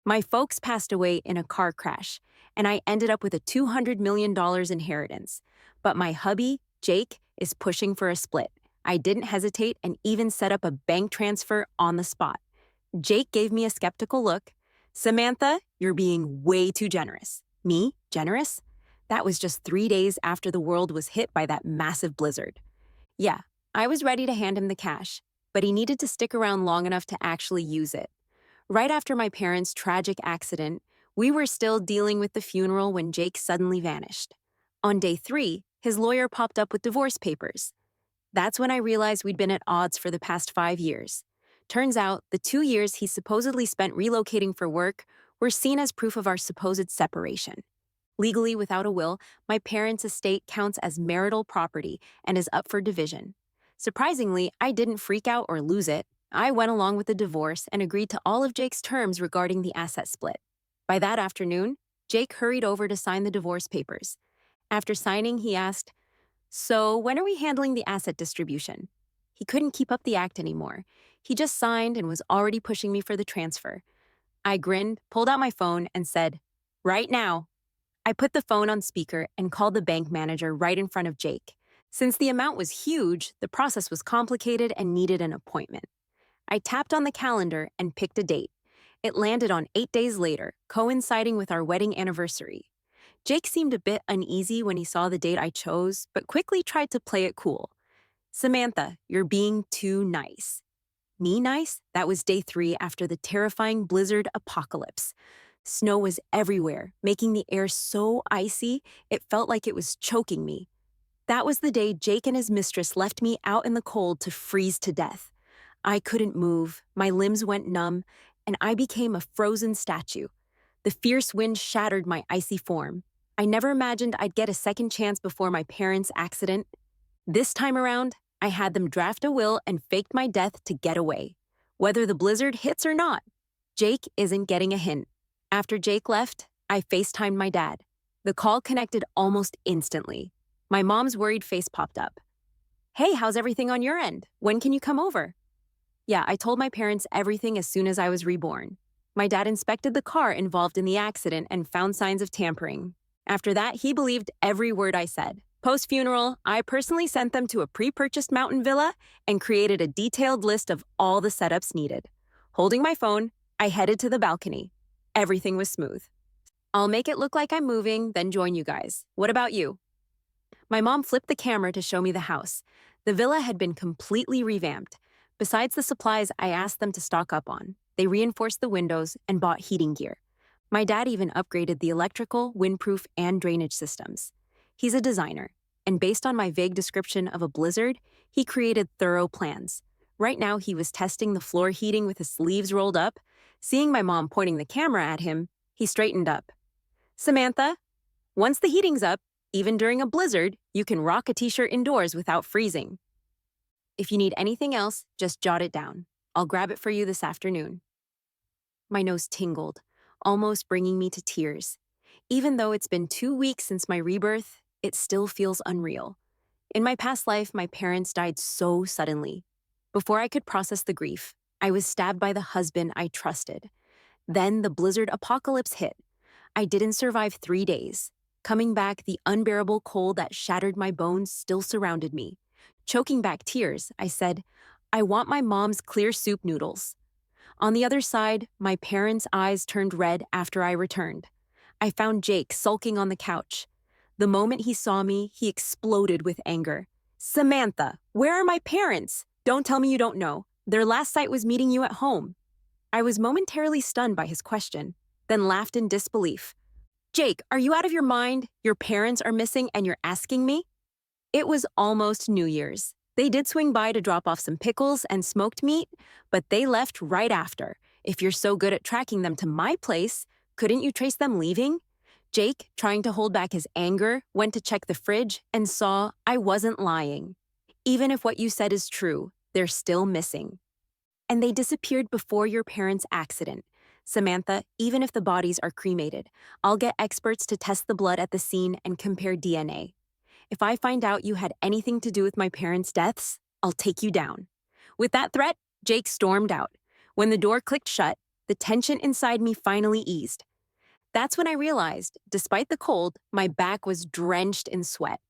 My folks passed away in a car crash, and I ended up with a $200 million inheritance. But my hubby, Jake, is pushing for a split. I didn't hesitate and even set up a bank transfer on the spot. Jake gave me a skeptical look. Samantha, you're being way too generous. Me? Generous? That was just 3 days after the world was hit by that massive blizzard. Yeah, I was ready to hand him the cash, but he needed to stick around long enough to actually use it. Right after my parents' tragic accident, we were still dealing with the funeral when Jake suddenly vanished. On day 3, his lawyer popped up with divorce papers. That's when I realized we'd been at odds for the past 5 years. Turns out, the 2 years he supposedly spent relocating for work were seen as proof of our supposed separation. Legally, without a will, my parents' estate counts as marital property and is up for division. Surprisingly, I didn't freak out or lose it. I went along with the divorce and agreed to all of Jake's terms regarding the asset split. By that afternoon, Jake hurried over to sign the divorce papers. After signing, he asked, "So, when are we handling the asset distribution?" He couldn't keep up the act anymore. He just signed and was already pushing me for the transfer. I grinned, pulled out my phone, and said, "Right now." I put the phone on speaker and called the bank manager right in front of Jake. Since the amount was huge, the process was complicated and needed an appointment. I tapped on the calendar and picked a date. It landed on 8 days later, coinciding with our wedding anniversary. Jake seemed a bit uneasy when he saw the date I chose, but quickly tried to play it cool. "Samantha, you're being too nice." Me nice? That was day 3 after the terrifying blizzard apocalypse. Snow was everywhere, making the air so icy it felt like it was choking me. That was the day Jake and his mistress left me out in the cold to freeze to death. I couldn't move, my limbs went numb, and I became a frozen statue. The fierce wind shattered my icy form. I never imagined I'd get a second chance before my parents' accident. This time around, I had them draft a will and faked my death to get away. Whether the blizzard hits or not, Jake isn't getting a hint. After Jake left, I FaceTimed my dad. The call connected almost instantly. My mom's worried face popped up. "Hey, how's everything on your end? When can you come over?" Yeah, I told my parents everything as soon as I was reborn. My dad inspected the car involved in the accident and found signs of tampering. After that, he believed every word I said. Post-funeral, I personally sent them to a pre-purchased mountain villa and created a detailed list of all the setups needed. Holding my phone, I headed to the balcony. Everything was smooth. "I'll make it look like I'm moving, then join you guys. What about you?" My mom flipped the camera to show me the house. The villa had been completely revamped. Besides the supplies I asked them to stock up on, they reinforced the windows and bought heating gear. My dad even upgraded the electrical, windproof, and drainage systems. He's a designer, and based on my vague description of a blizzard, he created thorough plans. Right now, he was testing the floor heating with his sleeves rolled up. Seeing my mom pointing the camera at him, he straightened up. "Samantha, once the heating's up, even during a blizzard, you can rock a t-shirt indoors without freezing. If you need anything else, just jot it down. I'll grab it for you this afternoon." My nose tingled, almost bringing me to tears. Even though it's been 2 weeks since my rebirth, it still feels unreal. In my past life, my parents died so suddenly. Before I could process the grief, I was stabbed by the husband I trusted. Then the blizzard apocalypse hit. I didn't survive 3 days. Coming back, the unbearable cold that shattered my bones still surrounded me. Choking back tears, I said, "I want my mom's clear soup noodles." On the other side, my parents' eyes turned red after I returned. I found Jake sulking on the couch. The moment he saw me, he exploded with anger. "Samantha, where are my parents? Don't tell me you don't know. Their last sight was meeting you at home." I was momentarily stunned by his question, then laughed in disbelief. "Jake, are you out of your mind? Your parents are missing and you're asking me?" It was almost New Year's. They did swing by to drop off some pickles and smoked meat, but they left right after. If you're so good at tracking them to my place, couldn't you trace them leaving? Jake, trying to hold back his anger, went to check the fridge and saw I wasn't lying. "Even if what you said is true, they're still missing. And they disappeared before your parents' accident. Samantha, even if the bodies are cremated, I'll get experts to test the blood at the scene and compare DNA. If I find out you had anything to do with my parents' deaths, I'll take you down." With that threat, Jake stormed out. When the door clicked shut, the tension inside me finally eased. That's when I realized, despite the cold, my back was drenched in sweat.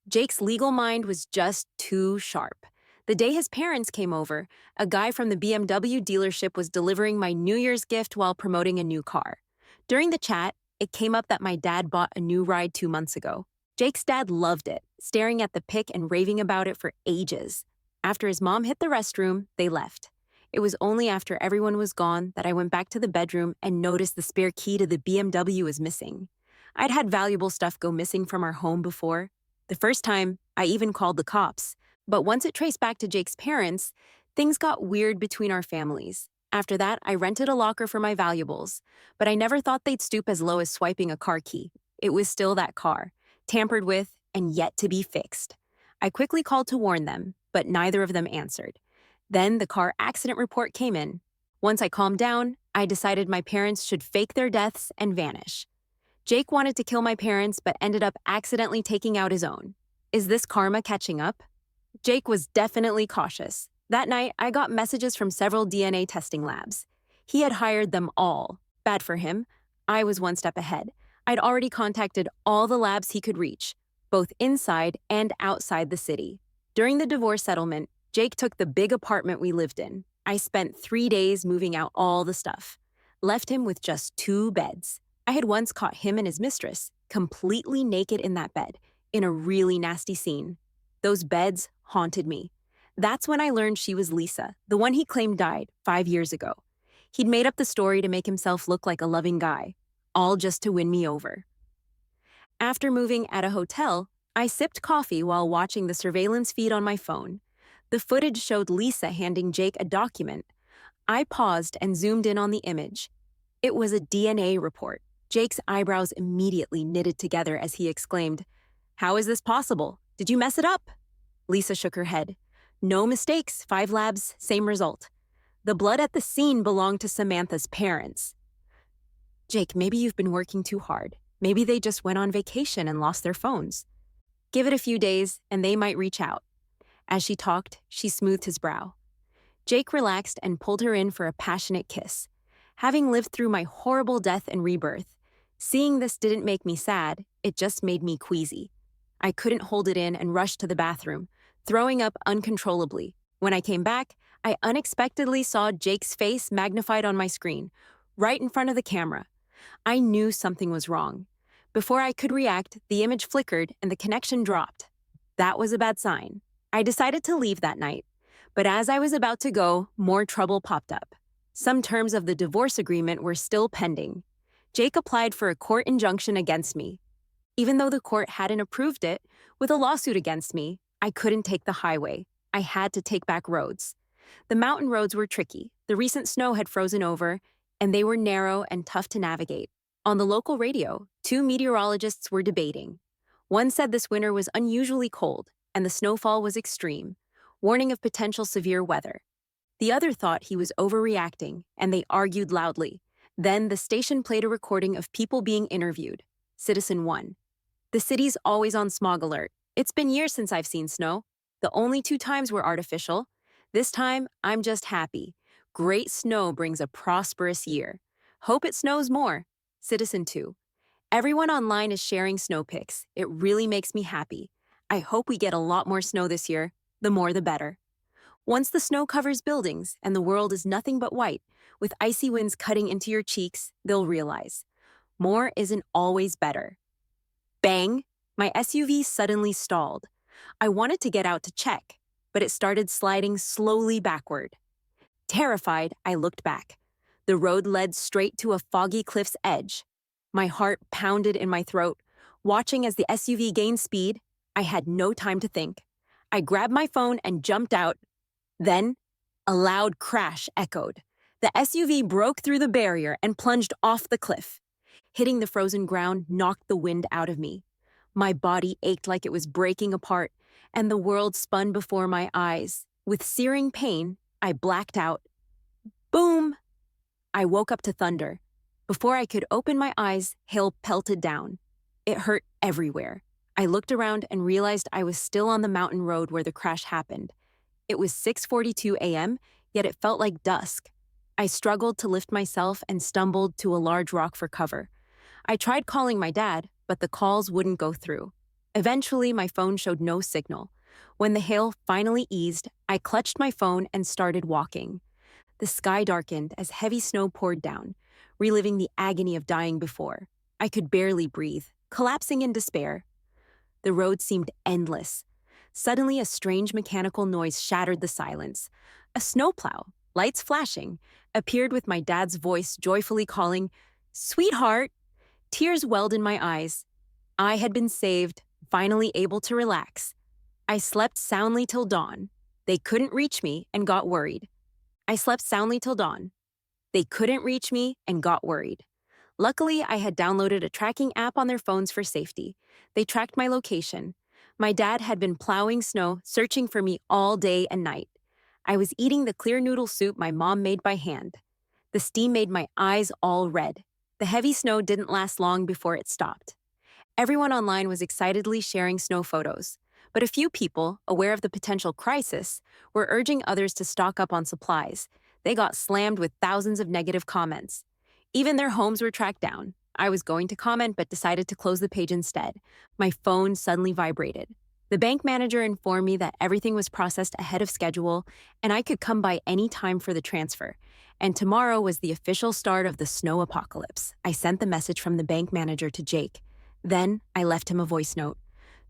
Jake's legal mind was just too sharp. The day his parents came over, a guy from the BMW dealership was delivering my New Year's gift while promoting a new car. During the chat, it came up that my dad bought a new ride 2 months ago. Jake's dad loved it, staring at the pic and raving about it for ages. After his mom hit the restroom, they left. It was only after everyone was gone that I went back to the bedroom and noticed the spare key to the BMW was missing. I'd had valuable stuff go missing from our home before. The first time, I even called the cops. But once it traced back to Jake's parents, things got weird between our families. After that, I rented a locker for my valuables, but I never thought they'd stoop as low as swiping a car key. It was still that car, tampered with and yet to be fixed. I quickly called to warn them, but neither of them answered. Then the car accident report came in. Once I calmed down, I decided my parents should fake their deaths and vanish. Jake wanted to kill my parents but ended up accidentally taking out his own. Is this karma catching up? Jake was definitely cautious. That night, I got messages from several DNA testing labs. He had hired them all. Bad for him. I was one step ahead. I'd already contacted all the labs he could reach, both inside and outside the city. During the divorce settlement, Jake took the big apartment we lived in. I spent 3 days moving out all the stuff. Left him with just 2 beds. I had once caught him and his mistress, completely naked in that bed, in a really nasty scene. Those beds haunted me. That's when I learned she was Lisa, the one he claimed died 5 years ago. He'd made up the story to make himself look like a loving guy, all just to win me over. After moving at a hotel, I sipped coffee while watching the surveillance feed on my phone. The footage showed Lisa handing Jake a document. I paused and zoomed in on the image. It was a DNA report. Jake's eyebrows immediately knitted together as he exclaimed, "How is this possible? Did you mess it up?" Lisa shook her head. "No mistakes, 5 labs, same result. The blood at the scene belonged to Samantha's parents." "Jake, maybe you've been working too hard. Maybe they just went on vacation and lost their phones. Give it a few days and they might reach out." As she talked, she smoothed his brow. Jake relaxed and pulled her in for a passionate kiss. Having lived through my horrible death and rebirth, seeing this didn't make me sad, it just made me queasy. I couldn't hold it in and rushed to the bathroom, throwing up uncontrollably. When I came back, I unexpectedly saw Jake's face magnified on my screen, right in front of the camera. I knew something was wrong. Before I could react, the image flickered and the connection dropped. That was a bad sign. I decided to leave that night, but as I was about to go, more trouble popped up. Some terms of the divorce agreement were still pending. Jake applied for a court injunction against me. Even though the court hadn't approved it, with a lawsuit against me, I couldn't take the highway. I had to take back roads. The mountain roads were tricky. The recent snow had frozen over, and they were narrow and tough to navigate. On the local radio, 2 meteorologists were debating. One said this winter was unusually cold, and the snowfall was extreme, warning of potential severe weather. The other thought he was overreacting, and they argued loudly. Then the station played a recording of people being interviewed. Citizen 1. "The city's always on smog alert. It's been years since I've seen snow. The only 2 times were artificial. This time, I'm just happy. Great snow brings a prosperous year. Hope it snows more." Citizen 2. "Everyone online is sharing snow pics. It really makes me happy. I hope we get a lot more snow this year. The more the better." Once the snow covers buildings and the world is nothing but white, with icy winds cutting into your cheeks, they'll realize more isn't always better. Bang! My SUV suddenly stalled. I wanted to get out to check, but it started sliding slowly backward. Terrified, I looked back. The road led straight to a foggy cliff's edge. My heart pounded in my throat. Watching as the SUV gained speed, I had no time to think. I grabbed my phone and jumped out. Then, a loud crash echoed. The SUV broke through the barrier and plunged off the cliff. Hitting the frozen ground knocked the wind out of me. My body ached like it was breaking apart, and the world spun before my eyes. With searing pain, I blacked out. Boom! I woke up to thunder. Before I could open my eyes, hail pelted down. It hurt everywhere. I looked around and realized I was still on the mountain road where the crash happened. It was 6:42 a.m., yet it felt like dusk. I struggled to lift myself and stumbled to a large rock for cover. I tried calling my dad, but the calls wouldn't go through. Eventually, my phone showed no signal. When the hail finally eased, I clutched my phone and started walking. The sky darkened as heavy snow poured down, reliving the agony of dying before. I could barely breathe, collapsing in despair. The road seemed endless. Suddenly, a strange mechanical noise shattered the silence. A snowplow, lights flashing, appeared with my dad's voice joyfully calling, "Sweetheart!" Tears welled in my eyes. I had been saved, finally able to relax. I slept soundly till dawn. They couldn't reach me and got worried. I slept soundly till dawn. They couldn't reach me and got worried. Luckily, I had downloaded a tracking app on their phones for safety. They tracked my location. My dad had been plowing snow, searching for me all day and night. I was eating the clear noodle soup my mom made by hand. The steam made my eyes all red. The heavy snow didn't last long before it stopped. Everyone online was excitedly sharing snow photos, but a few people, aware of the potential crisis, were urging others to stock up on supplies. They got slammed with thousands of negative comments. Even their homes were tracked down. I was going to comment but decided to close the page instead. My phone suddenly vibrated. The bank manager informed me that everything was processed ahead of schedule and I could come by any time for the transfer. And tomorrow was the official start of the snow apocalypse. I sent the message from the bank manager to Jake. Then I left him a voice note.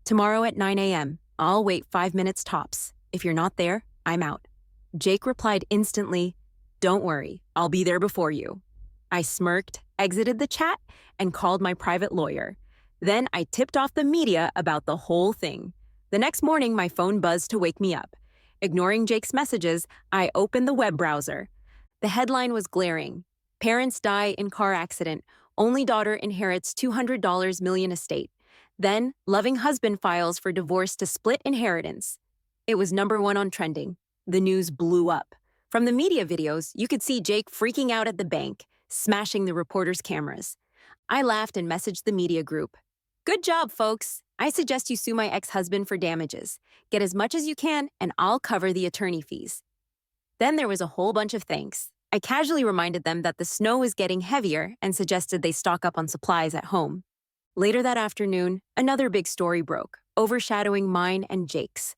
"Tomorrow at 9 a.m. I'll wait 5 minutes tops. If you're not there, I'm out." Jake replied instantly, "Don't worry, I'll be there before you." I smirked, exited the chat, and called my private lawyer. Then I tipped off the media about the whole thing. The next morning, my phone buzzed to wake me up. Ignoring Jake's messages, I opened the web browser. The headline was glaring. "Parents die in car accident. Only daughter inherits $200 million estate." Then, loving husband files for divorce to split inheritance. It was #1 on trending. The news blew up. From the media videos, you could see Jake freaking out at the bank, smashing the reporters' cameras. I laughed and messaged the media group. "Good job, folks. I suggest you sue my ex-husband for damages. Get as much as you can, and I'll cover the attorney fees." Then there was a whole bunch of thanks. I casually reminded them that the snow was getting heavier and suggested they stock up on supplies at home. Later that afternoon, another big story broke, overshadowing mine and Jake's.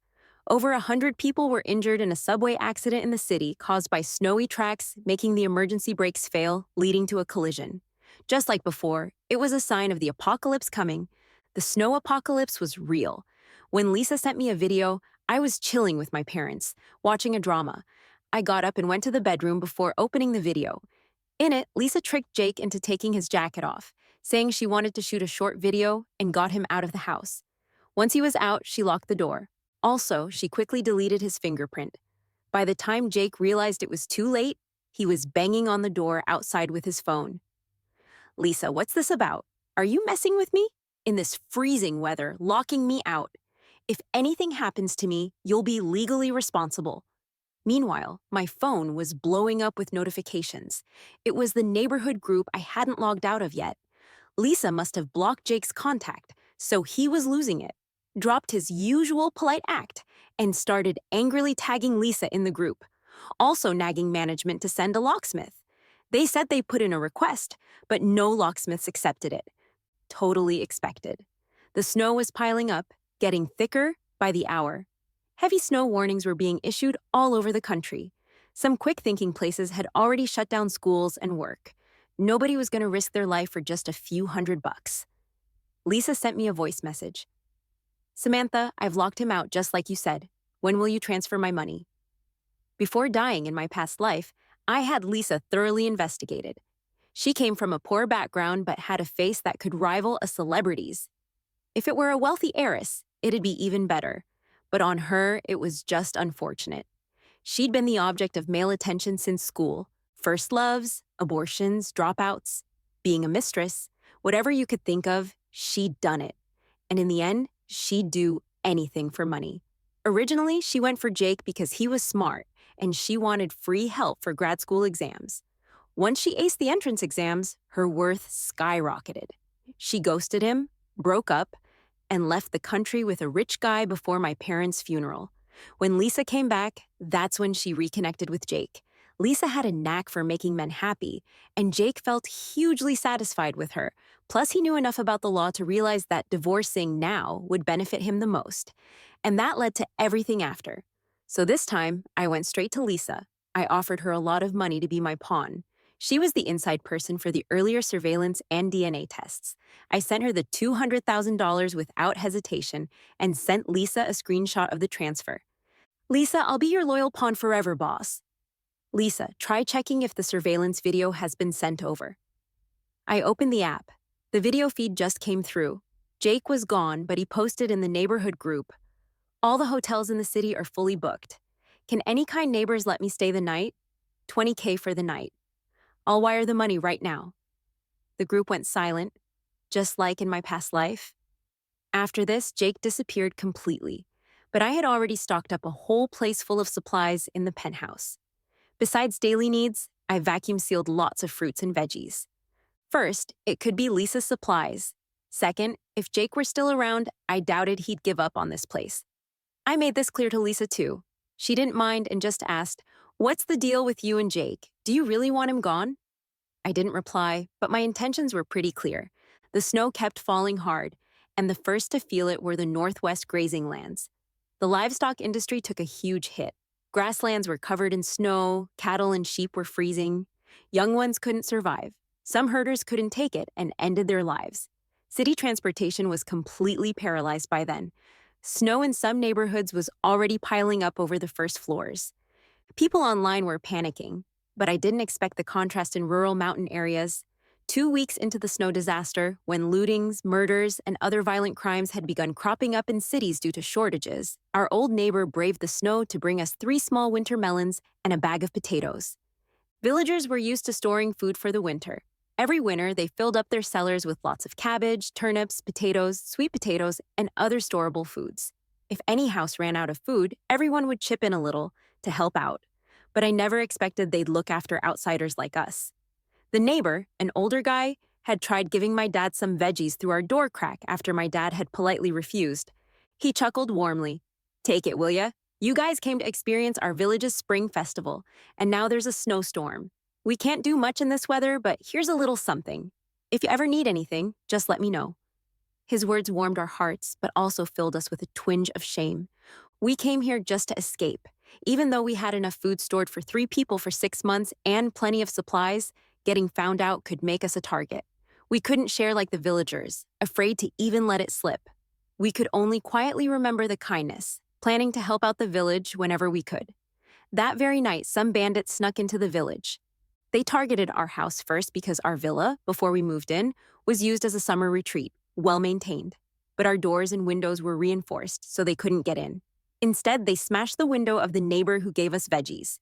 Over 100 people were injured in a subway accident in the city caused by snowy tracks making the emergency brakes fail, leading to a collision. Just like before, it was a sign of the apocalypse coming. The snow apocalypse was real. When Lisa sent me a video, I was chilling with my parents, watching a drama. I got up and went to the bedroom before opening the video. In it, Lisa tricked Jake into taking his jacket off, saying she wanted to shoot a short video and got him out of the house. Once he was out, she locked the door. Also, she quickly deleted his fingerprint. By the time Jake realized it was too late, he was banging on the door outside with his phone. "Lisa, what's this about? Are you messing with me? In this freezing weather, locking me out. If anything happens to me, you'll be legally responsible." Meanwhile, my phone was blowing up with notifications. It was the neighborhood group I hadn't logged out of yet. Lisa must have blocked Jake's contact, so he was losing it, dropped his usual polite act, and started angrily tagging Lisa in the group, also nagging management to send a locksmith. They said they put in a request, but no locksmiths accepted it. Totally expected. The snow was piling up, getting thicker by the hour. Heavy snow warnings were being issued all over the country. Some quick-thinking places had already shut down schools and work. Nobody was going to risk their life for just a few $100. Lisa sent me a voice message. "Samantha, I've locked him out just like you said. When will you transfer my money?" Before dying in my past life, I had Lisa thoroughly investigated. She came from a poor background but had a face that could rival a celebrity's. If it were a wealthy heiress, it'd be even better. But on her, it was just unfortunate. She'd been the object of male attention since school. First loves, abortions, dropouts, being a mistress, whatever you could think of, she'd done it. And in the end, she'd do anything for money. Originally, she went for Jake because he was smart, and she wanted free help for grad school exams. Once she aced the entrance exams, her worth skyrocketed. She ghosted him, broke up, and left the country with a rich guy before my parents' funeral. When Lisa came back, that's when she reconnected with Jake. Lisa had a knack for making men happy, and Jake felt hugely satisfied with her. Plus, he knew enough about the law to realize that divorcing now would benefit him the most. And that led to everything after. So this time, I went straight to Lisa. I offered her a lot of money to be my pawn. She was the inside person for the earlier surveillance and DNA tests. I sent her the $200,000 without hesitation and sent Lisa a screenshot of the transfer. Lisa, I'll be your loyal pawn forever, boss. Lisa, try checking if the surveillance video has been sent over. I opened the app. The video feed just came through. Jake was gone, but he posted in the neighborhood group. All the hotels in the city are fully booked. Can any kind neighbors let me stay the night? $20K for the night. I'll wire the money right now. The group went silent, just like in my past life. After this, Jake disappeared completely, but I had already stocked up a whole place full of supplies in the penthouse. Besides daily needs, I vacuum sealed lots of fruits and veggies. First, it could be Lisa's supplies. Second, if Jake were still around, I doubted he'd give up on this place. I made this clear to Lisa too. She didn't mind and just asked, "What's the deal with you and Jake? Do you really want him gone?" I didn't reply, but my intentions were pretty clear. The snow kept falling hard, and the first to feel it were the Northwest grazing lands. The livestock industry took a huge hit. Grasslands were covered in snow, cattle and sheep were freezing. Young ones couldn't survive. Some herders couldn't take it and ended their lives. City transportation was completely paralyzed by then. Snow in some neighborhoods was already piling up over the first floors. People online were panicking, but I didn't expect the contrast in rural mountain areas. 2 weeks into the snow disaster, when lootings, murders, and other violent crimes had begun cropping up in cities due to shortages, our old neighbor braved the snow to bring us 3 small winter melons and a bag of potatoes. Villagers were used to storing food for the winter. Every winter, they filled up their cellars with lots of cabbage, turnips, potatoes, sweet potatoes, and other storable foods. If any house ran out of food, everyone would chip in a little to help out. But I never expected they'd look after outsiders like us. The neighbor, an older guy, had tried giving my dad some veggies through our door crack after my dad had politely refused. He chuckled warmly. "Take it, will ya? You guys came to experience our village's spring festival, and now there's a snowstorm. We can't do much in this weather, but here's a little something. If you ever need anything, just let me know." His words warmed our hearts, but also filled us with a twinge of shame. We came here just to escape. Even though we had enough food stored for 3 people for 6 months and plenty of supplies, getting found out could make us a target. We couldn't share like the villagers, afraid to even let it slip. We could only quietly remember the kindness, planning to help out the village whenever we could. That very night, some bandits snuck into the village. They targeted our house first because our villa, before we moved in, was used as a summer retreat, well-maintained. But our doors and windows were reinforced, so they couldn't get in. Instead, they smashed the window of the neighbor who gave us veggies.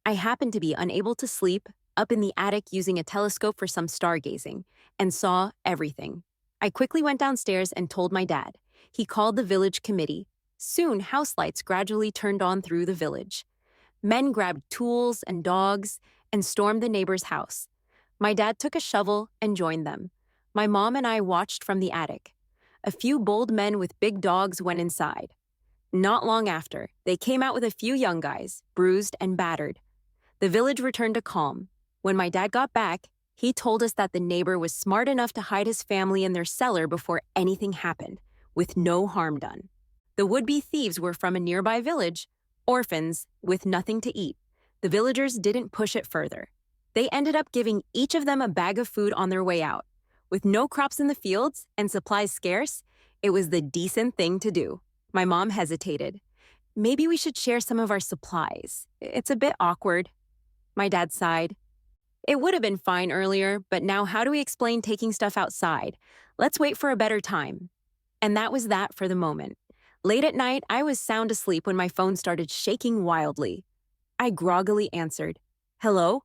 I happened to be unable to sleep, up in the attic using a telescope for some stargazing, and saw everything. I quickly went downstairs and told my dad. He called the village committee. Soon, house lights gradually turned on through the village. Men grabbed tools and dogs and stormed the neighbor's house. My dad took a shovel and joined them. My mom and I watched from the attic. A few bold men with big dogs went inside. Not long after, they came out with a few young guys, bruised and battered. The village returned to calm. When my dad got back, he told us that the neighbor was smart enough to hide his family in their cellar before anything happened, with no harm done. The would-be thieves were from a nearby village, orphans with nothing to eat. The villagers didn't push it further. They ended up giving each of them a bag of food on their way out. With no crops in the fields and supplies scarce, it was the decent thing to do. My mom hesitated. "Maybe we should share some of our supplies. It's a bit awkward." My dad sighed. "It would have been fine earlier, but now how do we explain taking stuff outside? Let's wait for a better time." And that was that for the moment. Late at night, I was sound asleep when my phone started shaking wildly. I groggily answered. "Hello?"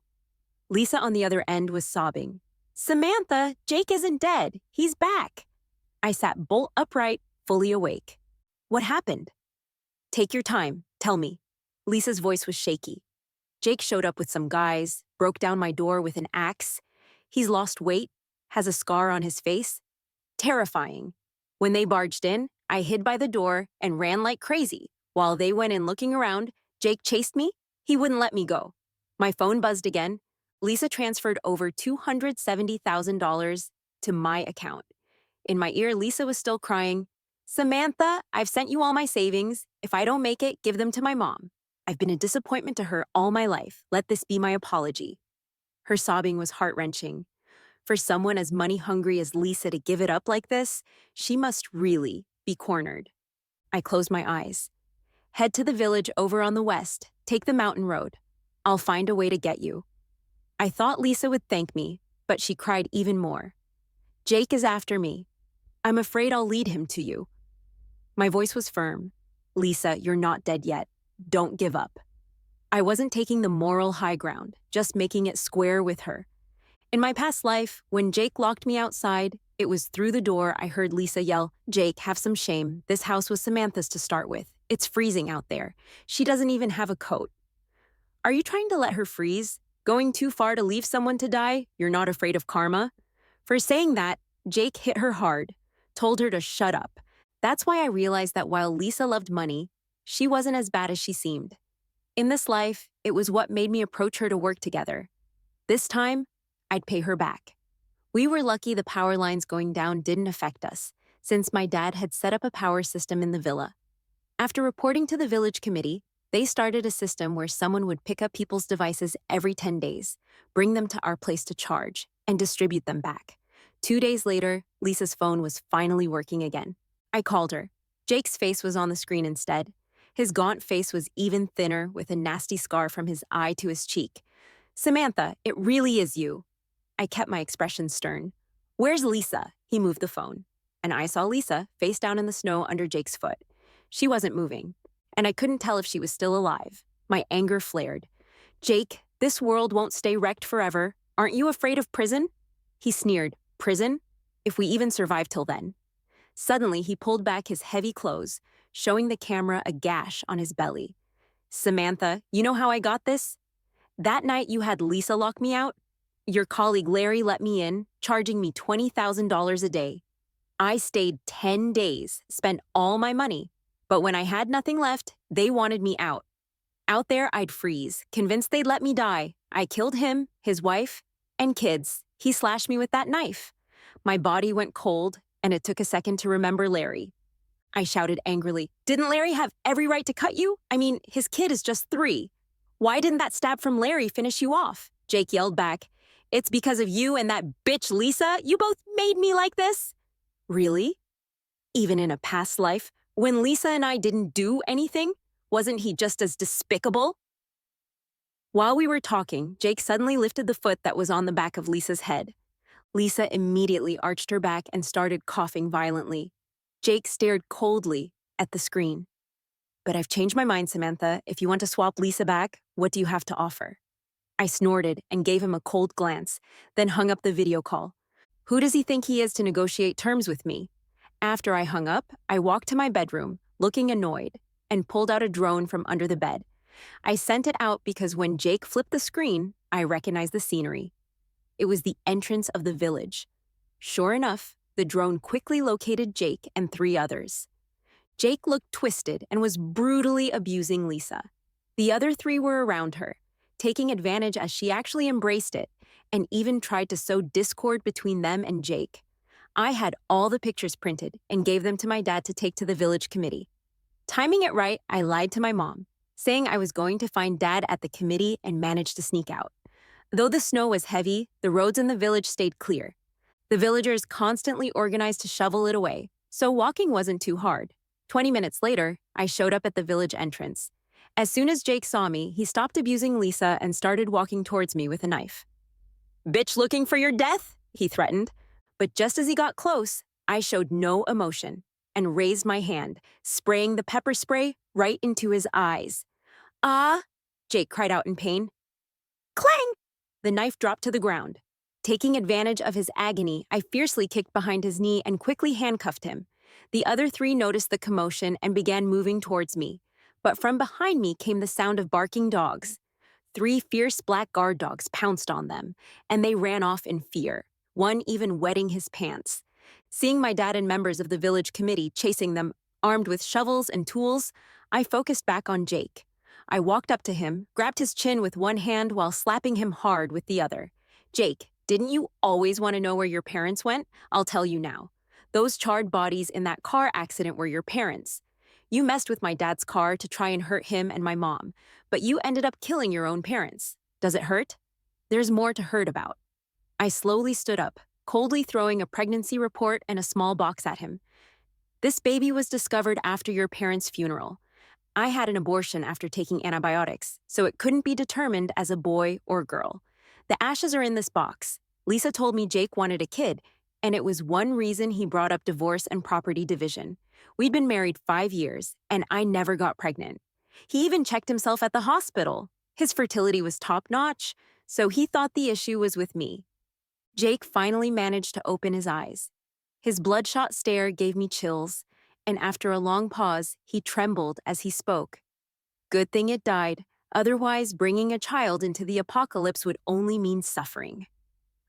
Lisa on the other end was sobbing. "Samantha, Jake isn't dead. He's back." I sat bolt upright, fully awake. "What happened?" "Take your time. Tell me." Lisa's voice was shaky. "Jake showed up with some guys, broke down my door with an axe. He's lost weight, has a scar on his face. Terrifying. When they barged in, I hid by the door and ran like crazy. While they went in looking around, Jake chased me. He wouldn't let me go. My phone buzzed again. Lisa transferred over $270,000 to my account. In my ear, Lisa was still crying. Samantha, I've sent you all my savings. If I don't make it, give them to my mom. I've been a disappointment to her all my life. Let this be my apology. Her sobbing was heart-wrenching. For someone as money-hungry as Lisa to give it up like this, she must really be cornered. I closed my eyes. Head to the village over on the west. Take the mountain road. I'll find a way to get you. I thought Lisa would thank me, but she cried even more. Jake is after me. I'm afraid I'll lead him to you. My voice was firm. Lisa, you're not dead yet. Don't give up. I wasn't taking the moral high ground, just making it square with her. In my past life, when Jake locked me outside, it was through the door I heard Lisa yell, Jake, have some shame. This house was Samantha's to start with. It's freezing out there. She doesn't even have a coat. Are you trying to let her freeze? Going too far to leave someone to die? You're not afraid of karma? For saying that, Jake hit her hard, told her to shut up. That's why I realized that while Lisa loved money, she wasn't as bad as she seemed. In this life, it was what made me approach her to work together. This time, I'd pay her back. We were lucky the power lines going down didn't affect us, since my dad had set up a power system in the villa. After reporting to the village committee, they started a system where someone would pick up people's devices every 10 days, bring them to our place to charge, and distribute them back. 2 days later, Lisa's phone was finally working again. I called her. Jake's face was on the screen instead. His gaunt face was even thinner, with a nasty scar from his eye to his cheek. Samantha, it really is you. I kept my expression stern. Where's Lisa? He moved the phone. And I saw Lisa face down in the snow under Jake's foot. She wasn't moving, and I couldn't tell if she was still alive. My anger flared. Jake, this world won't stay wrecked forever. Aren't you afraid of prison? He sneered. Prison? If we even survive till then. Suddenly, he pulled back his heavy clothes, showing the camera a gash on his belly. Samantha, you know how I got this? That night you had Lisa lock me out? Your colleague Larry let me in, charging me $20,000 a day. I stayed 10 days, spent all my money. But when I had nothing left, they wanted me out. Out there, I'd freeze, convinced they'd let me die. I killed him, his wife, and kids. He slashed me with that knife. My body went cold, and it took a second to remember Larry. I shouted angrily, didn't Larry have every right to cut you? I mean, his kid is just 3. Why didn't that stab from Larry finish you off? Jake yelled back, it's because of you and that bitch Lisa. You both made me like this. Really? Even in a past life, when Lisa and I didn't do anything, wasn't he just as despicable? While we were talking, Jake suddenly lifted the foot that was on the back of Lisa's head. Lisa immediately arched her back and started coughing violently. Jake stared coldly at the screen. But I've changed my mind, Samantha. If you want to swap Lisa back, what do you have to offer? I snorted and gave him a cold glance, then hung up the video call. Who does he think he is to negotiate terms with me? After I hung up, I walked to my bedroom, looking annoyed, and pulled out a drone from under the bed. I sent it out because when Jake flipped the screen, I recognized the scenery. It was the entrance of the village. Sure enough, the drone quickly located Jake and 3 others. Jake looked twisted and was brutally abusing Lisa. The other 3 were around her, taking advantage as she actually embraced it, and even tried to sow discord between them and Jake. I had all the pictures printed and gave them to my dad to take to the village committee. Timing it right, I lied to my mom, saying I was going to find Dad at the committee and managed to sneak out. Though the snow was heavy, the roads in the village stayed clear. The villagers constantly organized to shovel it away, so walking wasn't too hard. 20 minutes later, I showed up at the village entrance. As soon as Jake saw me, he stopped abusing Lisa and started walking towards me with a knife. Bitch looking for your death? He threatened. But just as he got close, I showed no emotion and raised my hand, spraying the pepper spray right into his eyes. Ah! Jake cried out in pain. Clang! The knife dropped to the ground. Taking advantage of his agony, I fiercely kicked behind his knee and quickly handcuffed him. The other 3 noticed the commotion and began moving towards me. But from behind me came the sound of barking dogs. 3 fierce black guard dogs pounced on them, and they ran off in fear, one even wetting his pants. Seeing my dad and members of the village committee chasing them, armed with shovels and tools, I focused back on Jake. I walked up to him, grabbed his chin with one hand while slapping him hard with the other. Jake, didn't you always want to know where your parents went? I'll tell you now. Those charred bodies in that car accident were your parents. You messed with my dad's car to try and hurt him and my mom, but you ended up killing your own parents. Does it hurt? There's more to hurt about. I slowly stood up, coldly throwing a pregnancy report and a small box at him. This baby was discovered after your parents' funeral. I had an abortion after taking antibiotics, so it couldn't be determined as a boy or girl. The ashes are in this box. Lisa told me Jake wanted a kid, and it was one reason he brought up divorce and property division. We'd been married 5 years, and I never got pregnant. He even checked himself at the hospital. His fertility was top-notch, so he thought the issue was with me. Jake finally managed to open his eyes. His bloodshot stare gave me chills, and after a long pause, he trembled as he spoke. Good thing it died, otherwise bringing a child into the apocalypse would only mean suffering.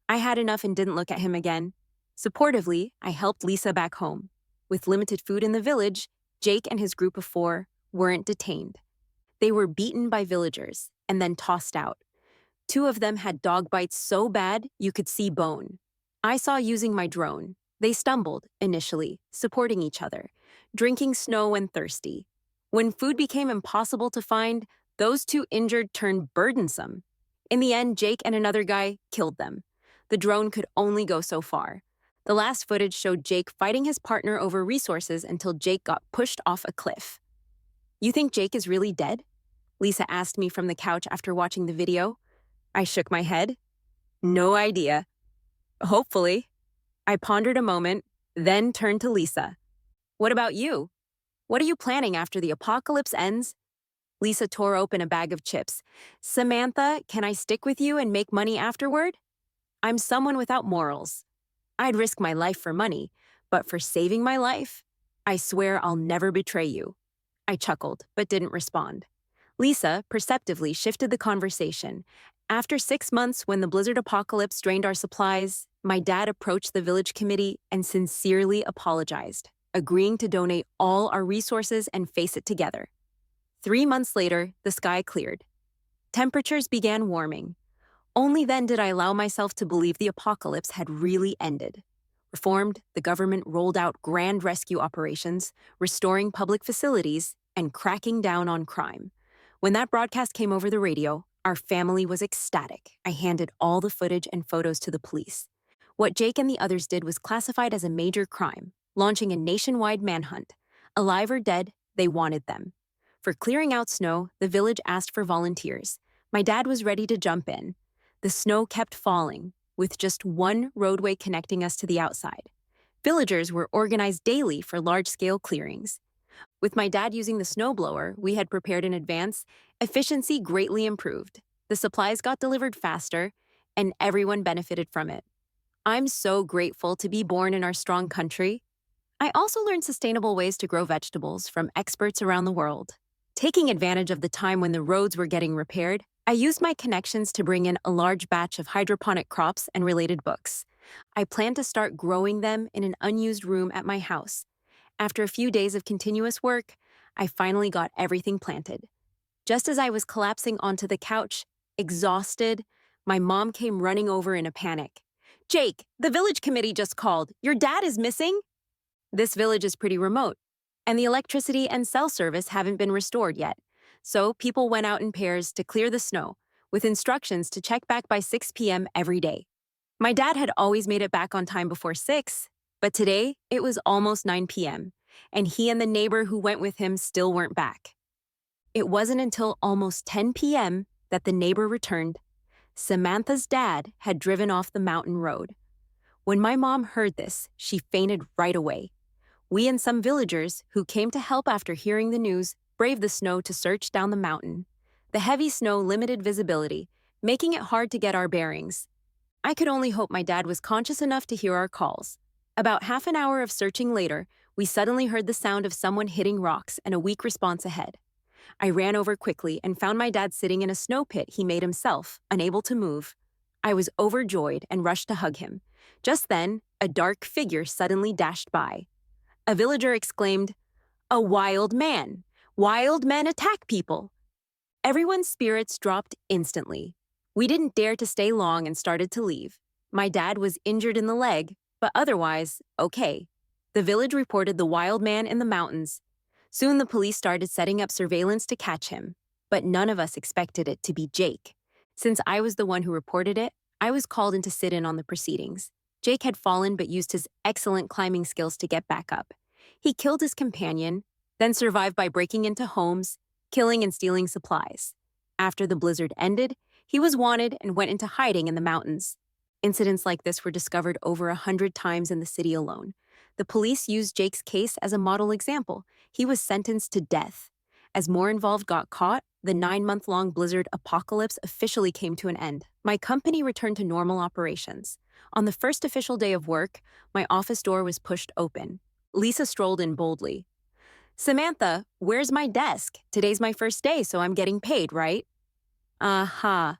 I had enough and didn't look at him again. Supportively, I helped Lisa back home. With limited food in the village, Jake and his group of 4 weren't detained. They were beaten by villagers and then tossed out. 2 of them had dog bites so bad you could see bone. I saw using my drone. They stumbled, initially, supporting each other, drinking snow when thirsty. When food became impossible to find, those 2 injured turned burdensome. In the end, Jake and another guy killed them. The drone could only go so far. The last footage showed Jake fighting his partner over resources until Jake got pushed off a cliff. You think Jake is really dead? Lisa asked me from the couch after watching the video. I shook my head. No idea. Hopefully. I pondered a moment, then turned to Lisa. What about you? What are you planning after the apocalypse ends? Lisa tore open a bag of chips. Samantha, can I stick with you and make money afterward? I'm someone without morals. I'd risk my life for money, but for saving my life, I swear I'll never betray you. I chuckled, but didn't respond. Lisa perceptively shifted the conversation. After 6 months, when the blizzard apocalypse drained our supplies, my dad approached the village committee and sincerely apologized, agreeing to donate all our resources and face it together. 3 months later, the sky cleared. Temperatures began warming. Only then did I allow myself to believe the apocalypse had really ended. Reformed, the government rolled out grand rescue operations, restoring public facilities, and cracking down on crime. When that broadcast came over the radio, our family was ecstatic. I handed all the footage and photos to the police. What Jake and the others did was classified as a major crime, launching a nationwide manhunt. Alive or dead, they wanted them. For clearing out snow, the village asked for volunteers. My dad was ready to jump in. The snow kept falling, with just one roadway connecting us to the outside. Villagers were organized daily for large-scale clearings. With my dad using the snowblower we had prepared in advance, efficiency greatly improved. The supplies got delivered faster, and everyone benefited from it. I'm so grateful to be born in our strong country. I also learned sustainable ways to grow vegetables from experts around the world. Taking advantage of the time when the roads were getting repaired, I used my connections to bring in a large batch of hydroponic crops and related books. I plan to start growing them in an unused room at my house. After a few days of continuous work, I finally got everything planted. Just as I was collapsing onto the couch, exhausted, my mom came running over in a panic. Jake, the village committee just called. Your dad is missing? This village is pretty remote, and the electricity and cell service haven't been restored yet. So people went out in pairs to clear the snow, with instructions to check back by 6 p.m. every day. My dad had always made it back on time before 6, but today it was almost 9 p.m., and he and the neighbor who went with him still weren't back. It wasn't until almost 10 p.m. that the neighbor returned. Samantha's dad had driven off the mountain road. When my mom heard this, she fainted right away. We and some villagers, who came to help after hearing the news, braved the snow to search down the mountain. The heavy snow limited visibility, making it hard to get our bearings. I could only hope my dad was conscious enough to hear our calls. About half an hour of searching later, we suddenly heard the sound of someone hitting rocks and a weak response ahead. I ran over quickly and found my dad sitting in a snow pit he made himself, unable to move. I was overjoyed and rushed to hug him. Just then, a dark figure suddenly dashed by. A villager exclaimed, "A wild man! Wild men attack people!" Everyone's spirits dropped instantly. We didn't dare to stay long and started to leave. My dad was injured in the leg, but otherwise, okay. The village reported the wild man in the mountains. Soon the police started setting up surveillance to catch him, but none of us expected it to be Jake. Since I was the one who reported it, I was called in to sit in on the proceedings. Jake had fallen but used his excellent climbing skills to get back up. He killed his companion, then survived by breaking into homes, killing and stealing supplies. After the blizzard ended, he was wanted and went into hiding in the mountains. Incidents like this were discovered over 100 times in the city alone. The police used Jake's case as a model example. He was sentenced to death. As more involved got caught, the 9-month-long blizzard apocalypse officially came to an end. My company returned to normal operations. On the first official day of work, my office door was pushed open. Lisa strolled in boldly. "Samantha, where's my desk? Today's my first day, so I'm getting paid, right?" "Aha."